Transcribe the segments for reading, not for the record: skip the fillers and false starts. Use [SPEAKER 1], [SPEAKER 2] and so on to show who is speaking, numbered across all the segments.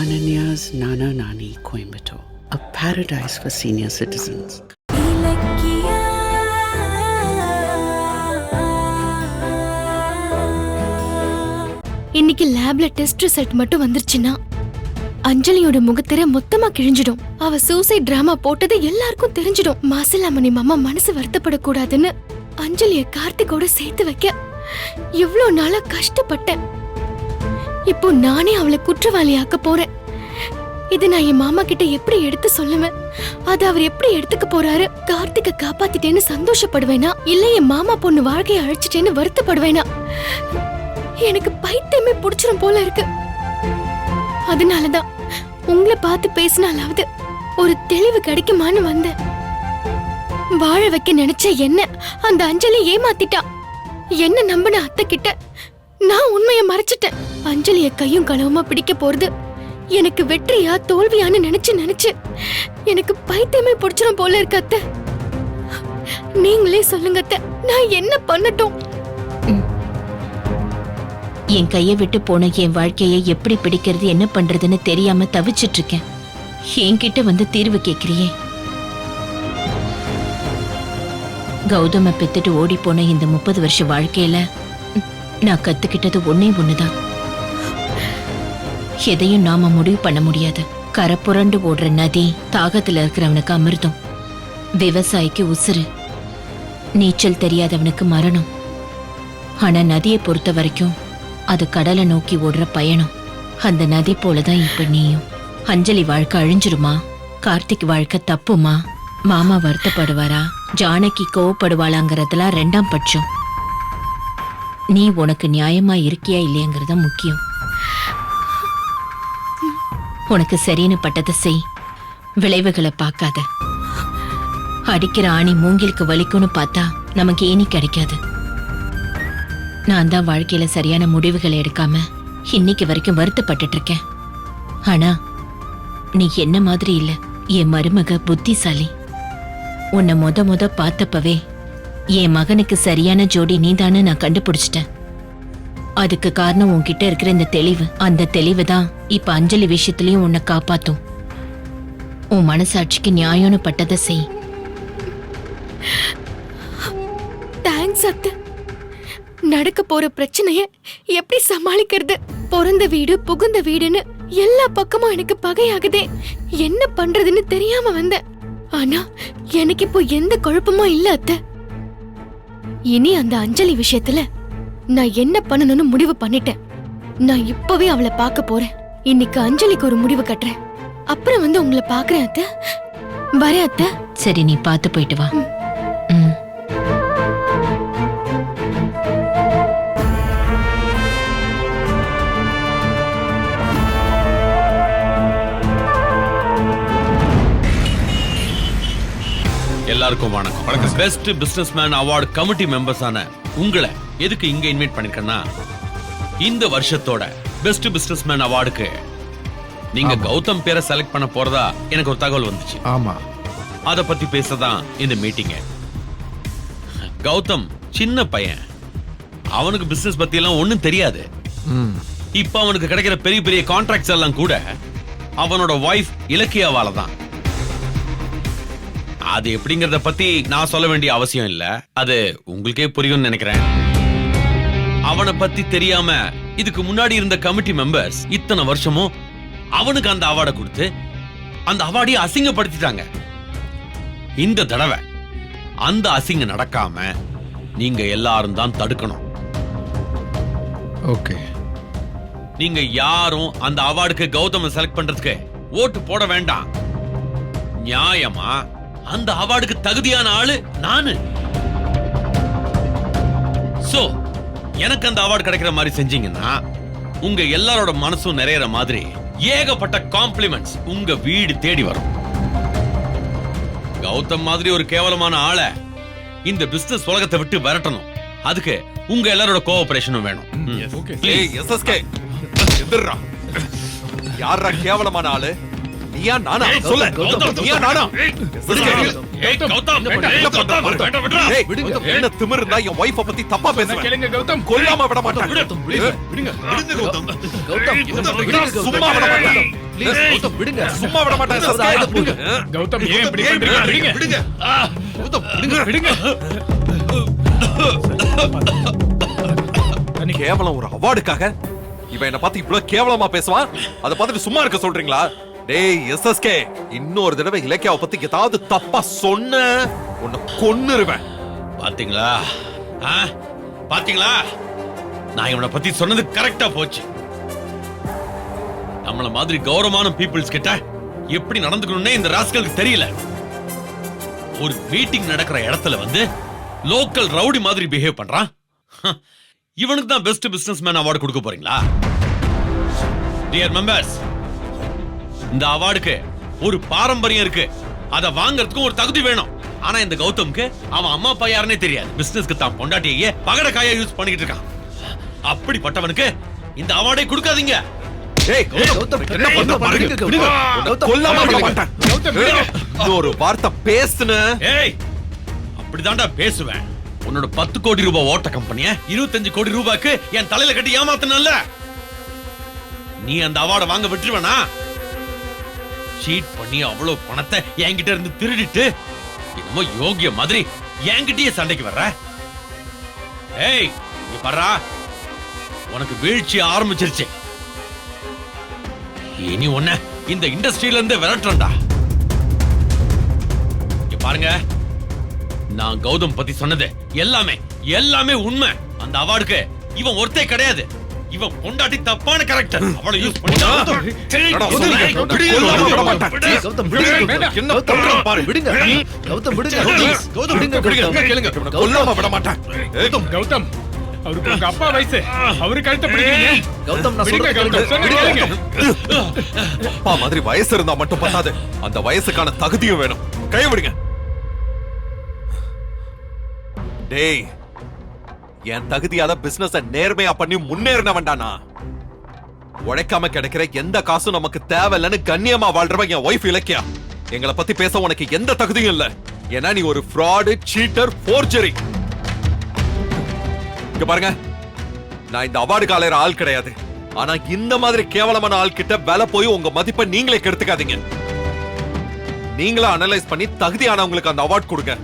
[SPEAKER 1] Ananya's Nana Nani Coimbatore, a paradise for senior citizens.
[SPEAKER 2] இன்னைக்கு லேப்ல test result மட்டும் வந்துருச்சுன்னா அஞ்சலியோட முகத்திர மொத்தமா கிழிஞ்சிடும். அவ சூசைட் டிராமா போட்டது எல்லாருக்கும் தெரிஞ்சிடும். மாசிலாமணி மாமா மனசு வருத்தப்படக்கூடாதுன்னு அஞ்சலிய கார்த்திகோட சேர்த்து வைக்க எவ்வளவு நாளா கஷ்டப்பட்டேன். இப்போ நானே அவளை குற்றவாளியாக்க போறேன். இது நான் என் மாமா கிட்ட எப்படி எடுத்து சொல்லுவேன்? அது அவர் எப்படி எடுத்துக்க போறாரு? கார்த்திகை காப்பாத்திட்டேன்னு சந்தோஷப்படுவேனா, இல்ல என் மாமா பொண்ணு வாழ்க்கையை அழிச்சிட்டேன்னு வருத்தப்படுவேனா? எனக்கு பைத்தியமே புடிச்சிரும் போல இருக்கு. அதனாலதான் உங்களை பார்த்து பேசினாலாவது ஒரு தெளிவு கிடைக்குமான்னு வந்தேன். வாழ வைக்க நினைச்ச என்ன அந்த அஞ்சலி ஏமாத்திட்டா. என்ன நம்பின அத்தை கிட்ட நான் உண்மைய மறைச்சிட்டேன். அஞ்சலிய கையும் களவுமா பிடிக்க போறது எனக்கு வெற்றியா தோல்வியான்னு நினைச்சு எனக்கு பைத்தியமே புடிச்சிரும் போல இருக்கு அத்தை. நீங்களே சொல்லுங்க அத்தை, நான் என்ன பண்ணட்டும்?
[SPEAKER 3] என் கையை விட்டு போன என் வாழ்க்கையை எப்படி பிடிக்கிறது என்ன பண்றதுன்னு தெரியாம தவிச்சிட்டு இருக்கேன். என்கிட்ட வந்து தீர்வு கேக்குறியே. கௌதம பெத்துட்டு ஓடி போன இந்த 30 வருஷ வாழ்க்கையில நான் கத்துக்கிட்டது ஒண்ணுதான். எதையும் நாம முடிவு பண்ண முடியாது. கரை புரண்டு ஓடுற நதி தாகத்துல இருக்கிறவனுக்கு அமிர்தம், விவசாயிக்கு உசுறு, நீச்சல் தெரியாதவனுக்கு மரணம். ஆனா நதியை பொறுத்த வரைக்கும் அது கடலை நோக்கி ஓடுற பயணம். அந்த நதி போலதான் இப்ப நீயும். அஞ்சலி வாழ்க்கை அழிஞ்சிருமா? கார்த்திக் வாழ்க்கை தப்புமா? மாமா வருத்தப்படுவாரா? ஜானகி கோவப்படுவாளாங்கிறதுலாம் 2ஆம் பட்சம். நீ உனக்கு நியாயமா இருக்கியா இல்லையாங்கிறத முக்கியம். உனக்கு சரின்னு பட்டதை செய், விளைவுகளை பார்க்காத. அடிக்கிற ஆணி மூங்கிலுக்கு வலிக்கும்னு பார்த்தா நமக்கு ஏனி கிடைக்காது. நான் தான் வாழ்க்கையில சரியான முடிவுகளை எடுக்காம இன்னைக்கு வரைக்கும் வருத்தப்பட்டுட்டு இருக்கேன். ஆனா நீ என்ன மாதிரி இல்ல, என் மருமக புத்திசாலி. உன்னை முத பார்த்தப்பவே என் மகனுக்கு சரியான ஜோடி நீதான்னு நான் கண்டுபிடிச்சிட்டேன். அதுக்கு காரணம் உன்கிட்ட இருக்கிற இந்த தெளிவு. அந்த தெளிவு தான் இப்ப அஞ்சலி விஷயத்திலயும் உன்னை காப்பாத்தும். உன் மனசாட்சிக்கு நியாயம்னு பட்டதை செய்.
[SPEAKER 2] தேங்க்ஸ் அத்தை. நடக்க போற பிரச்சனைய எப்படி சமாளிக்கிறது? பிறந்த வீடு புகுந்த வீடுன்னு எல்லா பக்கமும் எனக்கு பகையாகுதே. என்ன பண்றதுன்னு தெரியாம வந்தேன். ஆனா எனக்கு இப்போ எந்த குழப்பமும் இல்ல அத்தை. இனி அந்த அஞ்சலி விஷயத்துல நான் என்ன பண்ணணும்னு முடிவு பண்ணிட்டேன். நான் இப்பவே அவளை பார்க்க போறேன். இன்னைக்கு அஞ்சலிக்கு ஒரு முடிவு கட்டுறேன். அப்புறம் வந்து உங்களை பாக்குறேன் அத்தை. வரேன் அத்தை.
[SPEAKER 3] சரி, நீ பார்த்து போயிட்டு வா.
[SPEAKER 4] எல்லாருக்கும் வணக்கம். பெஸ்ட் பிசினஸ்மேன் அவார்டு கமிட்டி மெம்பர்ஸான உங்களை எதுக்கு இங்க இன்வைட் பண்ணிருக்கேன்னா, இந்த வருஷத்தோட பெஸ்ட் பிசினஸ்மேன் அவார்டுக்கு நீங்க கௌதம் பேரை செலக்ட் பண்ண போறதா எனக்கு ஒரு தகவல் வந்துச்சு.
[SPEAKER 5] ஆமா,
[SPEAKER 4] அத பத்தி பேசதான் இந்த மீட்டிங். கௌதம் சின்ன பையன், அவனுக்கு பிசினஸ் பத்தி எல்லாம் ஒண்ணும் தெரியாது. இப்ப அவனுக்கு கிடைக்கிற பெரிய பெரிய கான்ட்ராக்ட்ஸ் எல்லாம் கூட அவனோட வைஃப் இலக்கியாவால தான். அது எப்படிங்கறத பத்தி நான் சொல்ல வேண்டிய அவசியம் இல்ல, அது உங்களுக்கே புரியும்னு நினைக்கிறேன். அவனை பத்தி தெரியாம இதுக்கு முன்னாடி இருந்த கமிட்டி மெம்பர்ஸ் இத்தனை வருஷமும் அவனுக்கு அந்த அவார்டை கொடுத்து அந்த அவார்டையை அசிங்கப்படுத்திட்டாங்க. இந்த தடவை அந்த அசிங்கம் நடக்காம நீங்க எல்லாரும் தான் தடுக்கணும்.
[SPEAKER 5] ஓகே,
[SPEAKER 4] நீங்க யாரும் அந்த அவார்டுக்கு கௌதம செலக்ட் பண்றதுக்கு ஓட்டு போட வேண்டாம். நியாயமா அந்த அவார்டுக்கு தகுதியான ஆளு நானு. சோ எனக்கு அந்த அவார்டு கிடைக்கிற மாதிரி செஞ்சீங்கன்னா உங்க எல்லாரோட மனசும் நிறையற மாதிரி ஏகப்பட்ட காம்ப்ளிமெண்ட்ஸ் உங்க வீடு தேடி வரும். கௌதம் மாதிரி ஒரு கேவலமான ஆளை இந்த பிசினஸ் உலகத்தை விட்டு விரட்டணும். அதுக்கு உங்க எல்லாரோட கோஆபரேஷனும் வேணும்.
[SPEAKER 6] யாரா கேவலமான ஆளு? நீயா நானா? சொல்லு. நீயா நானா? என்ன திமிரு இருந்தா என் வைஃப பத்தி தப்பா பேசுவேன். கொல்லாம விட மாட்டேன். சும்மா விட மாட்டேன். ப்ளீஸ் கௌதம் விடுங்க. சும்மா விட மாட்டேன் SSK.
[SPEAKER 5] கௌதம் ஏன் இப்படி பண்றீங்க?
[SPEAKER 6] விடுங்க. கௌதம் விடுங்க. கேவலம் ஒரு அவார்டுக்காக இவன் என்ன பார்த்து இவ்வளவு கேவலமா பேசுவான். அத பார்த்துட்டு சும்மா இருக்க சொல்றீங்களா? டேய் SSK, இன்னொரு தடவை இலக்கியாவை பத்தி ஏதாவது தப்பா சொன்ன உன்னை கொன்னுருவேன்.
[SPEAKER 4] பாத்தீங்களா? பாத்தீங்களா? நான் இவனை பத்தி சொன்னது கரெக்டா போச்சு. நம்மள மாதிரி கௌரவமான பீப்புள்ஸ் கிட்ட எப்படி நடந்துக்கணும்னே இந்த ராஸ்கலுக்கு தெரியல. ஒரு மீட்டிங் நடக்கிற இடத்துல வந்து லோக்கல் ரவுடி மாதிரி பிஹேவ் பண்றான். இவனுக்கு தான் பெஸ்ட் பிசினஸ்மேன் அவார்டு கொடுக்க போறீங்களா? டியர் மெம்பர்ஸ், இந்த அவார்டுக்கு ஒரு பாரம்பரியம் இருக்கு. அத வாங்குறதுக்கு ஒரு தகுதி வேணும். ஆனா இந்த கௌதம்க்கு அவன் அம்மா அப்பா யாருன்னே தெரியாது. பிசினஸ்க்கு தான் பொண்டாட்டியே பகடக்காயா யூஸ் பண்ணிக்கிட்டு இருக்கான். அப்படிப்பட்டவனுக்கு இந்த அவார்டை கொடுக்காதீங்க.
[SPEAKER 6] ஏய் கௌதம் என்ன பண்ண பாருங்க. கௌதம் கொல்லாம விட மாட்டேன். கௌதம் ஒரு வார்த்தை பேசுன.
[SPEAKER 4] ஏய் அப்படிதான்டா பேசுவேன். உன்னோட 10 கோடி ரூபாய் ஓட்ட கம்பெனிய 25 கோடி ரூபாய்க்கு என் தலையில கட்டி ஏமாத்தனல்ல. நீ அந்த அவார்டை வாங்க விட்டுருவனா? சீட் பண்ணி அவ்வளவு பணத்தை என்கிட்ட இருந்து திருடிட்டு என்னமோ யோகிய மாதிரி என்கிட்டயே சண்டைக்கு வர்ற. ஏய் நீ பாரா, உனக்கு வீழ்ச்சி ஆரம்பிச்சிருச்சு. இனி உன்ன இந்த இண்டஸ்ட்ரியில இருந்து விரட்டுறா. பாருங்க, நான் கௌதம் பத்தி சொன்னது எல்லாமே உண்மை. அந்த அவார்டுக்கு இவன் ஒருத்தே கிடையாது. இவன் பொண்டாட்டி தப்பான கரெக்டர். அவளை யூஸ் பண்ணிட்டா.
[SPEAKER 6] கௌதம் விடுங்க. என்ன பண்றான் பாரு. விடுங்க. கௌதம் விடுங்க. கௌதம் விடுங்க. கொல்லாம விட மாட்டேன்.
[SPEAKER 5] கௌதம் அவருக்கு உங்க அப்பா வயசு. அவரு கழுத்தை பிடிக்கிறீங்க.
[SPEAKER 6] கௌதம் நான் சொல்றேன். அப்பா மாதிரி வயசு இருந்தா மட்டும் பத்தாது. அந்த வயசுக்கான தகுதியும் வேணும். கை விடுங்க. டேய், என் தகுதியால பிசினஸ் நேர்மையா பண்ணி முன்னேறினவன்டானா. உழைக்காம கிடைக்கிற எந்த காசும் நமக்கு தேவையில்லைன்னு கண்ணியமா வாழ்றவன் என் ஒய்ஃப் இலக்கியா. எங்களை பத்தி பேச உனக்கு எந்த தகுதியும் இல்ல. ஏன்னா நீ ஒரு ஃப்ராடு, சீட்டர், ஃபோர்ஜரி. இங்க பாருங்க, நான் இந்த அவார்டு காலையிற ஆள் கிடையாது. ஆனா இந்த மாதிரி கேவலமான ஆள் கிட்ட வேலை போய் உங்க மதிப்பை நீங்களே கெடுத்துக்காதீங்க. நீங்களா அனலைஸ் பண்ணி தகுதியானவங்களுக்கு அந்த அவார்ட் கொடுங்க.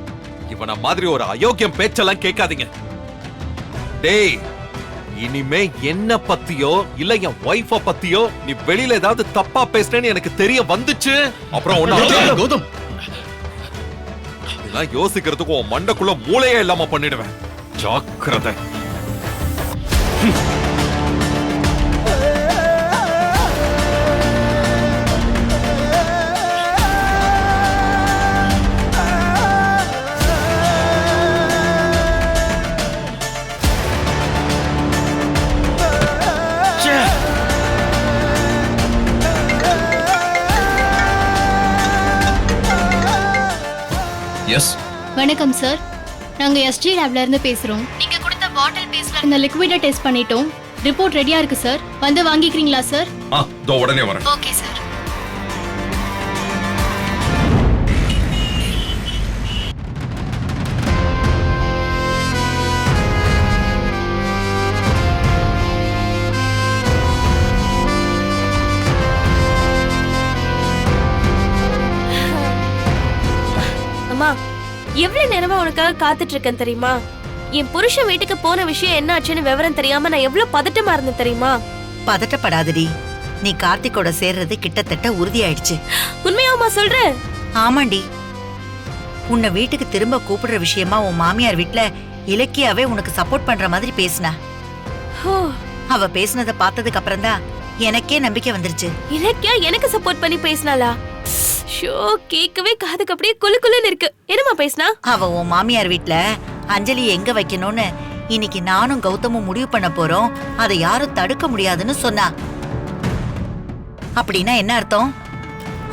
[SPEAKER 6] இவன மாதிரி ஒரு அயோக்கியம் பேச்செல்லாம் கேட்காதீங்க. டேய், இனிமே என்ன பத்தியோ இல்ல என் ஒய்ஃப பத்தியோ நீ வெளியில ஏதாவது தப்பா பேசுறேன்னு எனக்கு தெரிய வந்துச்சு, அப்புறம் ஒண்ணு கௌதம் இதெல்லாம் யோசிக்கிறதுக்கு உன் மண்டக்குள்ள மூளையே இல்லாம பண்ணிடுவேன். ஜாக்கிரதை.
[SPEAKER 4] எஸ்
[SPEAKER 7] வணக்கம் சார், நாங்க எஸ்டி லேப்ல இருந்து பேசுறோம். நீங்க கொடுத்த பாட்டில் பேஸ்ல இந்த லிக்விட டெஸ்ட் பண்ணிட்டோம். ரிப்போர்ட் ரெடியா இருக்கு சார். வந்து வாங்கிக்கிறீங்களா சார்?
[SPEAKER 6] தோ உடனே வரேன்.
[SPEAKER 7] Okay sir.
[SPEAKER 8] அம்மா, எவ்வளவு நேரமா உனக்காக காத்துட்டு இருக்கேன் தெரியுமா? என் புருஷன் வீட்டுக்கு போன விஷயம் என்ன ஆச்சுன்னு விவரம் தெரியாம நான் எவ்வளவு பதட்டமா இருந்தேன் தெரியுமா?
[SPEAKER 9] பதட்டப்படாதடி, நீ கார்த்திகோட சேர்றது கிட்டத்தட்ட உறுதியாயிடுச்சு.
[SPEAKER 8] உண்மையாமா சொல்ற?
[SPEAKER 9] ஆமாண்டி, உன்னை வீட்டுக்கு திரும்ப கூப்பிடுற விஷயமா உன் மாமியார் வீட்ல இலக்கியாவே உனக்கு சப்போர்ட் பண்ற மாதிரி பேசினா. அவ பேசுனத பார்த்ததுக்கு அப்புறம் தான் எனக்கே நம்பிக்கை வந்துருச்சு.
[SPEAKER 8] இலக்கியா எனக்கு சப்போர்ட் பண்ணி பேசினாளா? ஷோ, கேட்கவே காதுக்கு அப்படியே குளு குளுன்னு இருக்கு. என்னமா பேசினா?
[SPEAKER 9] அவ உன் மாமியார் வீட்ல அஞ்சலி எங்க வைக்கணும்னு இன்னைக்கு நானும் கௌதமும் முடிவு பண்ண போறோம், அதை யாரும் தடுக்க முடியாதுன்னு சொன்னா. அப்படின்னா என்ன அர்த்தம்?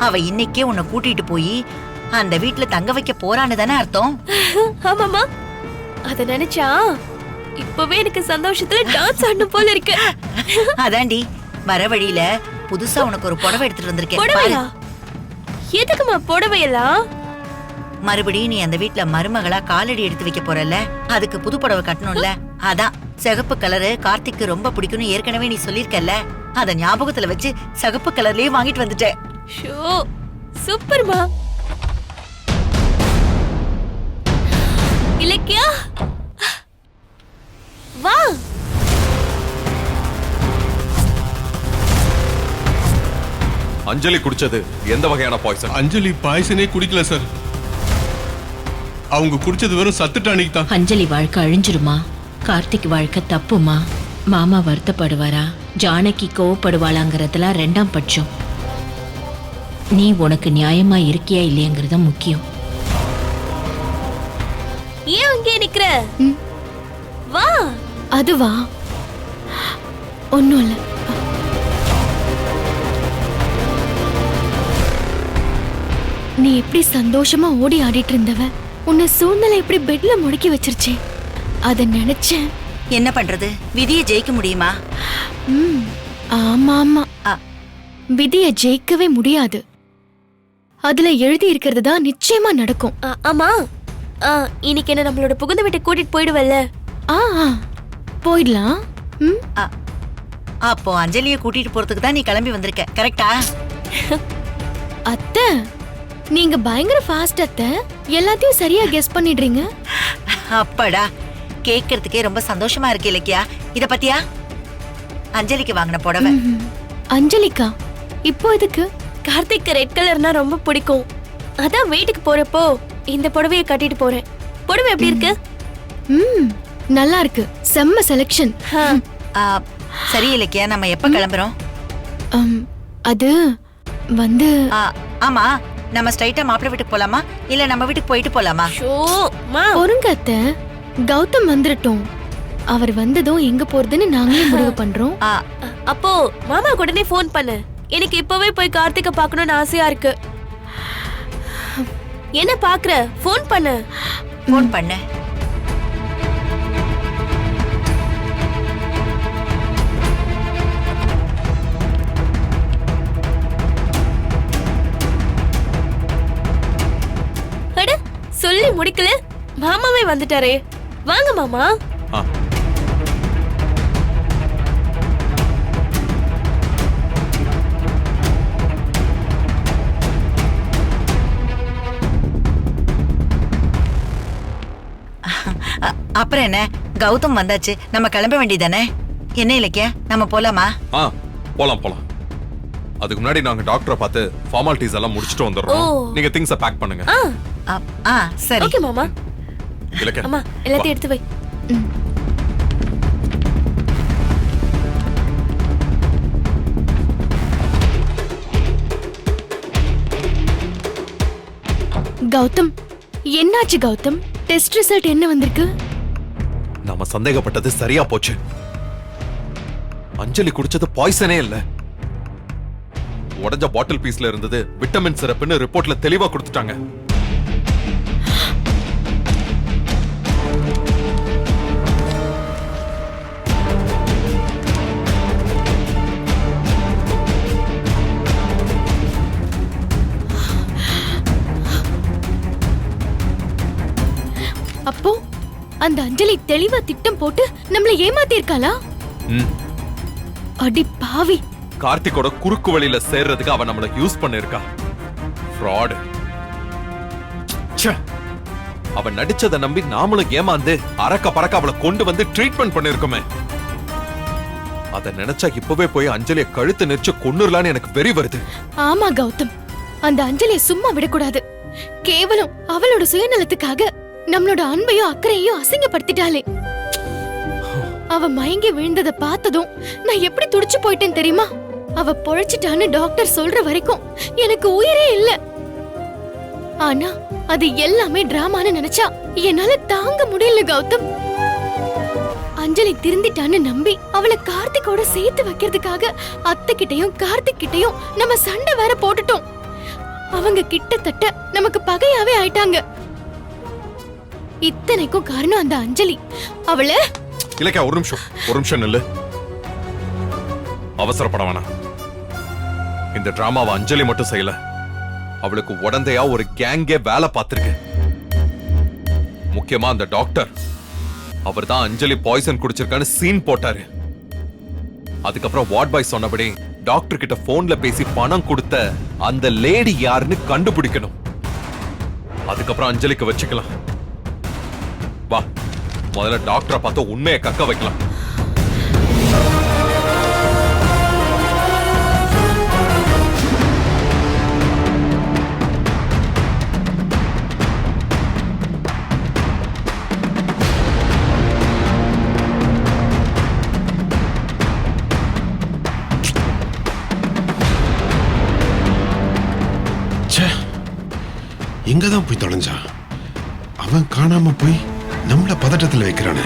[SPEAKER 9] அவ இன்னைக்கே உன்னை கூட்டிட்டு போய் அந்த வீட்ல தங்க வைக்க போறான்னு தானே அர்த்தம்?
[SPEAKER 8] ஆமாமா, அத நினைச்சா இப்பவே எனக்கு சந்தோஷத்துல டான்ஸ் ஆடணும் போல இருக்கு.
[SPEAKER 9] அதாண்டி, வர வழியில புதுசா உனக்கு ஒரு புடவை எடுத்துட்டு வந்திருக்கேன்.
[SPEAKER 8] புடவையா? எதுக்குமா புடவையெல்லாம்?
[SPEAKER 9] மறுபடியும் நீ அந்த வீட்ல மருமகளா காலடி எடுத்து வைக்க போறல, அதுக்கு புது புடவை கட்டணும்ல. அதான் சிகப்பு கலரு கார்த்திக்கு ரொம்ப பிடிக்கும்னு ஏற்கனவே நீ சொல்லிருக்கல. அத ஞாபகத்துல வச்சு சகப்பு கலர்லயே வாங்கிட்டு வந்துட்டேன்.
[SPEAKER 8] ஷோ சூப்பர்மா. இலக்கியா வா.
[SPEAKER 6] அஞ்சலி குடிச்சது எந்த வகையான பாய்சன்?
[SPEAKER 5] அஞ்சலி பாய்சனே குடிக்கல சார். அவங்க குடிச்சது வெறும் சத்து டானிக் தான்.
[SPEAKER 3] அஞ்சலி வாழ்க்கை அழிஞ்சிருமா? கார்த்திக் வாழ்க்கை தப்புமா? மாமா வருத்தப்படுவாரா? ஜானகி கோவப்படுவாளாங்கிறதுலாம் ரெண்டாம் பட்சம். நீ உனக்கு நியாயமா இருக்கியா இல்லையாங்கிறத முக்கியம்.
[SPEAKER 8] ஏன் அங்கே நிக்கிற? வா.
[SPEAKER 2] அதுவா ஒன்னும் இல்ல. நீ எப்படி சந்தோஷமா ஓடி ஆடிட்டு இருந்தவ உன்னை சூழ்நிலை எப்படி பெட்ல முடக்கி வச்சிருச்சே அத நினைச்சேன்.
[SPEAKER 9] என்ன பண்றது, விதியை ஜெயிக்க முடியுமா?
[SPEAKER 2] ஆமா ஆமா,
[SPEAKER 9] ஆ.
[SPEAKER 2] விதிய ஜெயிக்கவே முடியாது. அதுல எழுதி இருக்கிறது தான் நிச்சயமா நடக்கும்.
[SPEAKER 8] ஆமா, இன்னைக்கு என்ன நம்மளோட புகுந்த வீட்டை கூட்டிட்டு போயிடுவல்ல?
[SPEAKER 2] போயிடலாம்.
[SPEAKER 9] அப்போ அஞ்சலிய கூட்டிட்டு போறதுக்கு தான் நீ கிளம்பி வந்திருக்க, கரெக்டா?
[SPEAKER 2] அத்தை, நீங்க பயங்கர ஃபாஸ்ட் அத்தை. எல்லாத்தையும் சரியா கெஸ் பண்ணிடுறீங்க.
[SPEAKER 9] அப்படா, கேக்குறதுக்கே ரொம்ப சந்தோஷமா இருக்கு இலக்கியா. இத பத்தியா? அஞ்சலிக்கு வாங்கின புடவை.
[SPEAKER 2] அஞ்சலிக்கா? இப்போ எதுக்கு?
[SPEAKER 8] கார்த்திக் ரெட் கலர்னா ரொம்ப பிடிக்கும். அதான் வீட்டுக்கு போறப்போ இந்த புடவையை கட்டிட்டு போறேன். புடவை எப்படி இருக்கு?
[SPEAKER 2] நல்லா இருக்கு. செம்ம செலக்ஷன்.
[SPEAKER 9] சரி இலக்கியா, நம்ம எப்ப கிளம்புறோம்?
[SPEAKER 2] அது வந்து
[SPEAKER 9] ஆமா, நம்ம ஸ்ட்ரைட்டா மாப்பிள்ளை வீட்டுக்கு போலாமா இல்ல நம்ம வீட்டுக்கு போயிட்டு போலாமா?
[SPEAKER 2] பொறுங்க அத்தை, கௌதம் வந்துட்டோம். அவர் வந்ததும் எங்க போறதுன்னு நாங்களே முடிவு பண்றோம்.
[SPEAKER 8] அப்போ மாமா உடனே ஃபோன் பண்ணு. எனக்கு இப்பவே போய் கார்த்திகை பார்க்கணும்னு ஆசையா இருக்கு. என்ன பாக்குற? ஃபோன் பண்ணு.
[SPEAKER 9] ஃபோன் பண்ணு.
[SPEAKER 8] அட, சொல்லி முடிக்கல, மாமாவே வந்துட்டாரே. வாங்க மாமா.
[SPEAKER 9] அப்புறம் என்ன, கௌதம் வந்தாச்சு, நம்ம கிளம்ப வேண்டியதானே? என்ன இலக்கியா, நம்ம போலாமா?
[SPEAKER 6] போலாம் போலாம். அதுக்கு முன்னாடி நாங்க டாக்டரை பார்த்து ஃபார்மாலிட்டிஸ் எல்லாம் முடிச்சிட்டு வந்துடுறோம். நீங்க திங்ஸ் பேக் பண்ணுங்க.
[SPEAKER 9] சரி.
[SPEAKER 8] ஓகே மாமா.
[SPEAKER 6] இலக்கியா,
[SPEAKER 8] அம்மா எல்லாத்தையும் எடுத்து வை.
[SPEAKER 2] கௌதம், என்னாச்சு கௌதம்? டெஸ்ட் ரிசல்ட் என்ன வந்திருக்கு?
[SPEAKER 6] நாம சந்தேகப்பட்டது சரியா போச்சு. அஞ்சலி குடிச்சது பாய்சனே இல்ல. உடைஞ்ச பாட்டில் பீஸ்ல இருந்தது விட்டமின் சிரப்னு ரிப்போர்ட்ல தெளிவா கொடுத்துட்டாங்க.
[SPEAKER 2] அப்போ அந்த அஞ்சலி தெளிவா திட்டம் போட்டு நம்மள ஏமாத்தி இருக்காளா? அடி பாவி.
[SPEAKER 6] கார்த்திகோட குறுக்கு வழியில சேர்றதுக்கு அவ நம்மள யூஸ் பண்ணிருக்கா. ஃப்ராட். அவ நடிச்சத நம்பி நாமளும் ஏமாந்து அரக்க பறக்க அவளை கொண்டு வந்து ட்ரீட்மெண்ட் பண்ணிருக்கோமே. அத நினைச்சா இப்பவே போய் அஞ்சலிய கழுத்து நெரிச்சு கொன்னுறலான்னு எனக்கு வெறி வருது.
[SPEAKER 2] ஆமா கௌதம், அந்த அஞ்சலிய சும்மா விடக்கூடாது. கேவலம் அவளோட சுயநலத்துக்காக நம்மளோட அன்பையும் அக்கறையும் அசிங்கப்படுத்திட்டாளே. அவ மயங்கி விழுந்தத பார்த்ததும் நான் எப்படி துடிச்சு போயிட்டேன் தெரியுமா? அவ பொழைச்சிட்டான்னு டாக்டர் சொல்ற வரைக்கும் எனக்கு உயிரே இல்ல. ஆனா அது எல்லாமே டிராமான்னு நினைச்சா என்னால தாங்க முடியல கௌதம். அஞ்சலி திருந்திட்டான்னு நம்பி அவளை கார்த்திகோட சேர்த்து வைக்கிறதுக்காக அத்தை கிட்டையும் கார்த்திக் கிட்டையும் நம்ம சண்டை வேற போட்டுட்டோம். அவங்க கிட்டத்தட்ட நமக்கு பகையாவே ஆயிட்டாங்க. இத்தனைக்கும் காரணம் அந்த அஞ்சலி. அவளை
[SPEAKER 6] இலக்கியா, ஒரு நிமிஷம் நில்லு. அவசரப்பட வேணாம். இந்த டிராமாவை அஞ்சலி மட்டும் செய்யல, அவளுக்கு உடந்தையா ஒரு கேங்கே வேலை பார்த்திருக்கு. முக்கியமா அந்த டாக்டர், அவர் தான் அஞ்சலி பாய்சன் குடிச்சிருக்கான்னு சீன் போட்டாரு. அதுக்கப்புறம் வார்ட் பாய் சொன்னபடி டாக்டர் கிட்ட போன்ல பேசி பணம் கொடுத்த அந்த லேடி யாருன்னு கண்டுபிடிக்கணும். அதுக்கப்புறம் அஞ்சலிக்கு வச்சுக்கலாம். வா, முதல்ல டாக்டரை பார்த்து உண்மையை கக்க வைக்கலாம்.
[SPEAKER 10] எங்கதான் போய் தொலைஞ்சான்? அவன் காணாம போய் நம்மள பதட்டத்துல வைக்கிறானே.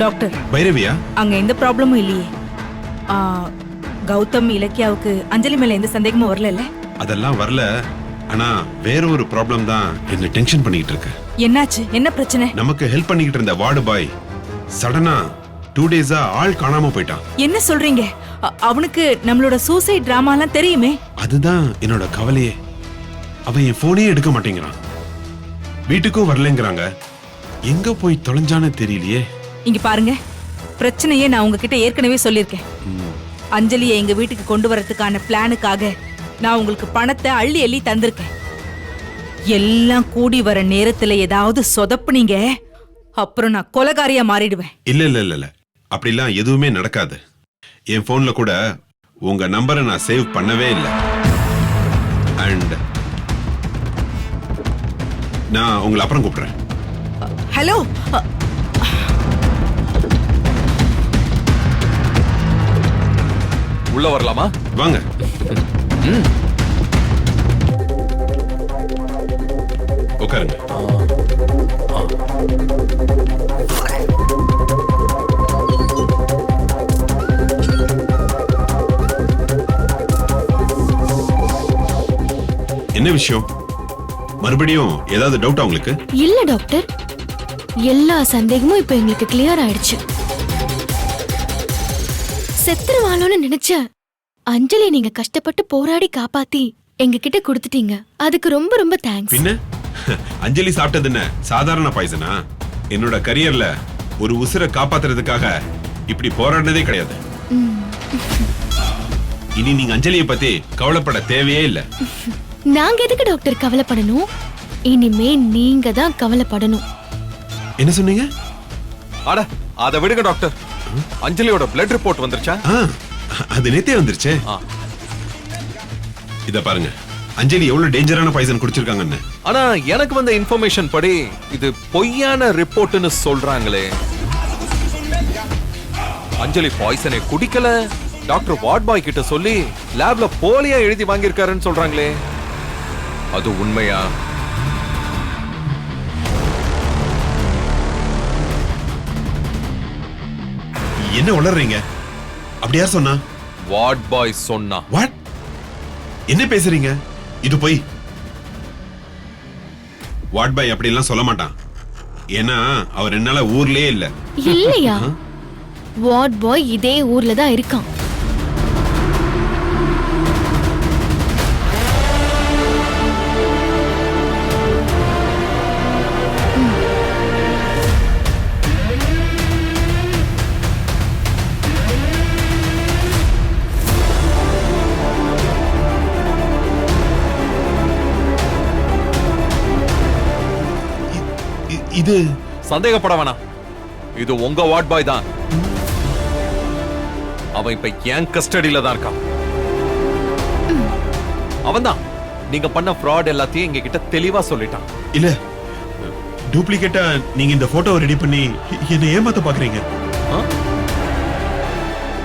[SPEAKER 11] டாக்டர்
[SPEAKER 10] பைரவியா?
[SPEAKER 11] அங்க எந்த ப்ராப்ளமும் இல்லையே. ஆ, கௌதம் இலக்கியாவுக்கு அஞ்சலி மேல எந்த சந்தேகமும் வரல?
[SPEAKER 10] அதெல்லாம் வரல. ஆனா வேற ஒரு ப்ராப்ளம் தான் என்ன டென்ஷன் பண்ணிட்டு இருக்கு.
[SPEAKER 11] என்னாச்சு? என்ன பிரச்சனை?
[SPEAKER 10] நமக்கு ஹெல்ப் பண்ணிக்கிட்டு இருந்த வார்டு பாய் சடனா 2 டேஸா ஆள் காணாம போயிட்டான்.
[SPEAKER 11] என்ன சொல்றீங்க? அவனுக்கு நம்மளோட சூசைட் டிராமாலாம் தெரியுமே.
[SPEAKER 10] அதுதான் என்னோட கவலையே. அவன் என் போனே எடுக்க மாட்டேங்கிறான். வீட்டுக்கும் வரலங்கிறாங்க. எங்க போய் தொலைஞ்சானே தெரியலையே.
[SPEAKER 11] இங்க பாருங்க, பிரச்சனையே நான் உங்ககிட்ட ஏற்கனவே சொல்லியிருக்கேன். அஞ்சலியை எங்க வீட்டுக்கு கொண்டு வரதுக்கான பிளானுக்காக நான் உங்களுக்கு பணத்தை அள்ளி அள்ளி தந்திருக்கேன். எல்லாம் கூடி வர நேரத்துல ஏதாவது சொதப்புனீங்க, அப்புறம் நான் கொலைகாரியா மாறிடுவேன்.
[SPEAKER 10] இல்ல இல்ல இல்ல இல்ல, அப்படிலாம் எதுவுமே நடக்காது. என் போன்ல கூட உங்க நம்பரை நான் சேவ் பண்ணவே இல்லை. அண்ட் நான் உங்களை அப்புறம் கூப்பிடுறேன்.
[SPEAKER 11] ஹலோ,
[SPEAKER 6] உள்ள வரலாமா?
[SPEAKER 10] வாங்க. உட்காருங்க. என்ன விஷயம்? மறுபடியும் ஏதாவது டவுட்டா உங்களுக்கு?
[SPEAKER 2] இல்ல டாக்டர், எல்லா சந்தேகமும் இப்ப எங்களுக்கு கிளியர் ஆயிடுச்சு. செத்துருவாளோன்னு நினைச்ச அஞ்சலி நீங்க கஷ்டப்பட்டு போராடி காப்பாத்தி எங்க கிட்ட கொடுத்துட்டீங்க. அதுக்கு ரொம்ப ரொம்ப தேங்க்ஸ்.
[SPEAKER 10] பின்ன அஞ்சலி சாப்பிட்டது என்ன சாதாரண பாய்சனா? என்னோட கரியர்ல ஒரு உசுரை காப்பாத்துறதுக்காக இப்படி போராடினதே கிடையாது. இனி நீங்க அஞ்சலியை பத்தி கவலைப்பட தேவையே இல்ல.
[SPEAKER 2] நாங்க எதுக்கு டாக்டர் கவலைப்படணும்? இனிமே நீங்க தான் கவலைப்படணும்.
[SPEAKER 10] என்ன சொன்னீங்க?
[SPEAKER 6] அட, அத விடுங்க டாக்டர். அஞ்சலியோட பிளட் ரிப்போர்ட் வந்துருச்சா?
[SPEAKER 10] அது நேத்தே வந்துருச்சு. இத பாருங்க, அஞ்சலி எவ்வளவு டேஞ்சரான பாய்சன் குடிச்சிருக்காங்கன்னு.
[SPEAKER 6] ஆனா எனக்கு வந்த இன்ஃபர்மேஷன் படி இது பொய்யான ரிப்போர்ட்னு சொல்றாங்களே. அஞ்சலி பாய்சனை குடிக்கல, டாக்டர் வார்ட் பாய் கிட்ட சொல்லி லேப்ல போலியா எழுதி வாங்கியிருக்காருன்னு சொல்றாங்களே. அது உண்மையா?
[SPEAKER 10] என்ன உளறீங்க? அப்படி யார் சொன்னா?
[SPEAKER 6] வார்ட் பாய் சொன்னா.
[SPEAKER 10] வாட்? என்ன பேசுறீங்க? இது போய் வார்ட் பாய் அப்படி எல்லாம் சொல்ல மாட்டான். ஏன்னா அவர் என்னால ஊர்லயே இல்ல.
[SPEAKER 2] இல்லையா? வார்ட் பாய் இதே ஊர்ல தான் இருக்கான்.
[SPEAKER 10] இது
[SPEAKER 6] சந்தேகப்பட வேணாம், இது உங்க வார்ட் பாய் தான். அவன் இப்ப என் கஸ்டடியில தான் இருக்கான். அவன் தான் நீங்க பண்ண ஃப்ராட் எல்லாத்தையும் எங்க கிட்ட தெளிவா சொல்லிட்டான்.
[SPEAKER 10] இல்ல, டூப்ளிகேட்டா நீங்க இந்த போட்டோவை ரெடி பண்ணி என்ன ஏமாத்த பாக்குறீங்க.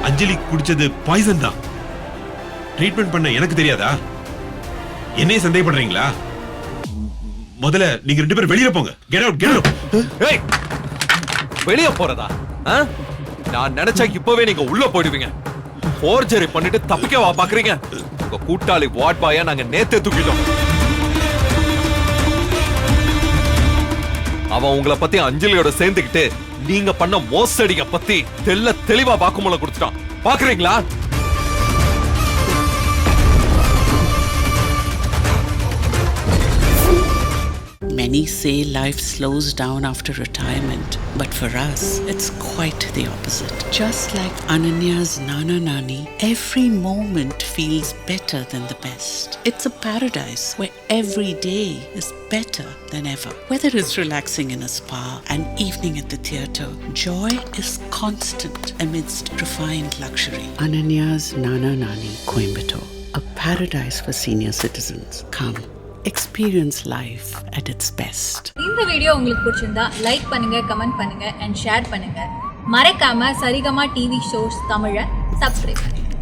[SPEAKER 10] அஞ்சலி குடிச்சது பாய்சன் தான். ட்ரீட்மெண்ட் பண்ண எனக்கு தெரியாதா? என்னைய சந்தேகப்படுறீங்களா? முதல்ல நீங்க 2 பேரும் வெளியில போங்க. Get out, get out.
[SPEAKER 6] ஏய், வெளிய போறதா? நான் நினைச்சா இப்பவே நீங்க உள்ள போயிடுவீங்க. ஃபோர்ஜரி பண்ணிட்டு தப்பிக்கவா பாக்குறீங்க? உங்க கூட்டாளி வார்ட் பாயா நாங்க நேத்தே தூக்கிட்டோம். அவன் உங்களை பத்தி அஞ்சலியோட சேர்ந்துக்கிட்டு நீங்க பண்ண மோசடிய பத்தி தெளிவா வாக்குமூலம் கொடுத்துட்டான். பாக்குறீங்களா?
[SPEAKER 1] Many say life slows down after retirement, but for us, it's quite the opposite. Just like Ananya's Nana Nani, every moment feels better than the best. It's a paradise where every day is better than ever. Whether it's relaxing in a spa, an evening at the theatre, joy is constant amidst refined luxury. Ananya's Nana Nani, Coimbatore, a paradise for senior citizens. Come, experience life at its best.
[SPEAKER 12] இந்த video உங்களுக்கு பிடிச்சிருந்தா like பண்ணுங்க, comment பண்ணுங்க and share பண்ணுங்க. மறக்காம Saregama TV shows தமிழை subscribe பண்ணுங்க.